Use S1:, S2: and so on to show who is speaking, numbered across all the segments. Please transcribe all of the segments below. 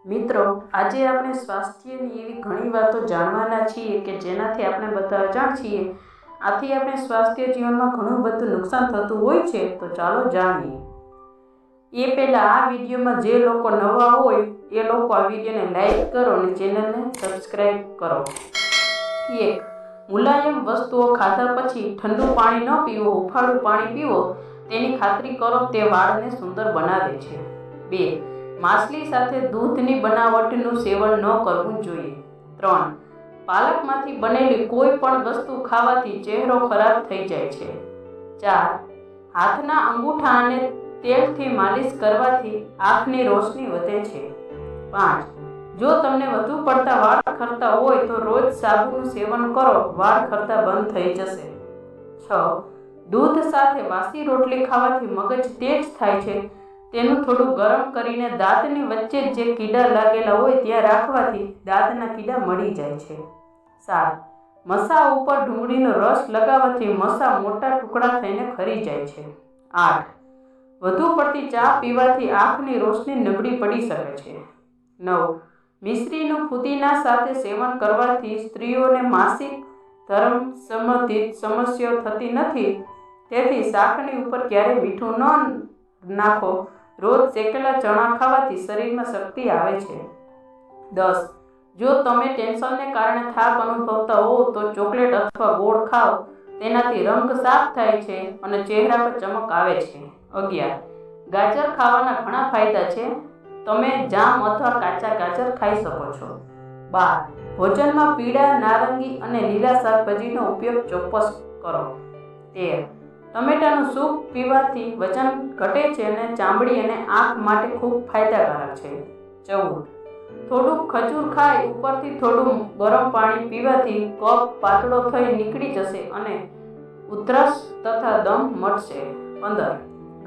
S1: મિત્રો, આજે આપણે સ્વાસ્થ્યની એવી ઘણી વાતો જાણવાના છીએ કે જેનાથી આપણે બધા અજાણ છીએ. આથી આપણે સ્વાસ્થ્ય જીવનમાં ઘણું બધું નુકસાન થતું હોય છે. તો ચાલો જાણીએ. એ પહેલાં આ વિડીયોમાં જે લોકો નવા હોય એ લોકો આ વિડીયોને લાઈક કરો અને ચેનલને સબસ્ક્રાઈબ કરો. 1. મુલાયમ વસ્તુઓ ખાધા પછી ઠંડુ પાણી ન પીવો, હુંફાળું પાણી પીવો. તેની ખાતરી કરો તે વાળને સુંદર બનાવે છે. 2. માછલી સાથે દૂધની બનાવટનું સેવન ન કરવું જોઈએ. 3. પાલકમાંથી બનેલી કોઈ પણ વસ્તુ ખાવાથી ચહેરો ખરાબ થઈ જાય છે. 4. હાથના અંગૂઠા અને તેલથી માલિશ કરવાથી આંખની રોશની વધે છે. 5. જો તમને વધુ પડતા વાળ ખરતા હોય તો રોજ સાબુનું સેવન કરો, વાળ ખરતા બંધ થઈ જશે. 6. દૂધ સાથે વાસી રોટલી ખાવાથી મગજ તેજ થાય છે. તેનું થોડું ગરમ કરીને દાંતની વચ્ચે જે કીડા લાગેલા હોય ત્યાં રાખવાથી દાંતના કીડા મળી જાય છે. 7. મસા ઉપર ડુંગળીનો રસ લગાવવાથી મસા મોટા ટુકડા થઈને ખરી જાય છે. 8. વધુ પડતી ચા પીવાથી આંખની રોશની નબળી પડી શકે છે. 9. મિશ્રીનું ફુદીના સાથે સેવન કરવાથી સ્ત્રીઓને માસિક ધર્મ સંબંધિત સમસ્યાઓ થતી નથી. તેથી શાકની ઉપર ક્યારેય મીઠું ન નાખો. રોજ શેકેલા ચણા ખાવાથી શરીરમાં શક્તિ આવે છે. 10. જો તમે ટેન્શનને કારણે થાક અનુભવતા હો તો ચોકલેટ અથવા ગોળ ખાઓ. તેનાથી રંગ સાફ થાય છે અને ચહેરા પર ચમક આવે છે. 11. ગાજર ખાવાના ઘણા ફાયદા છે. તમે જામ અથવા કાચા ગાજર ખાઈ શકો છો. 12. ભોજનમાં પીળા, નારંગી અને લીલા શાકભાજીનો ઉપયોગ ચોક્કસ કરો. 13. ટમેટાનું સૂપ પીવાથી વજન ઘટે છે અને ચામડી અને આંખ માટે ખૂબ ફાયદાકારક છે. 14. થોડુંક ખજૂર ખાઈ ઉપરથી થોડું ગરમ પાણી પીવાથી કફ પાતળો થઈ નીકળી જશે અને ઉધરસ તથા દમ મટશે. 15.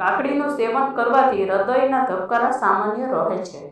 S1: કાકડીનું સેવન કરવાથી હૃદયના ધબકારા સામાન્ય રહે છે.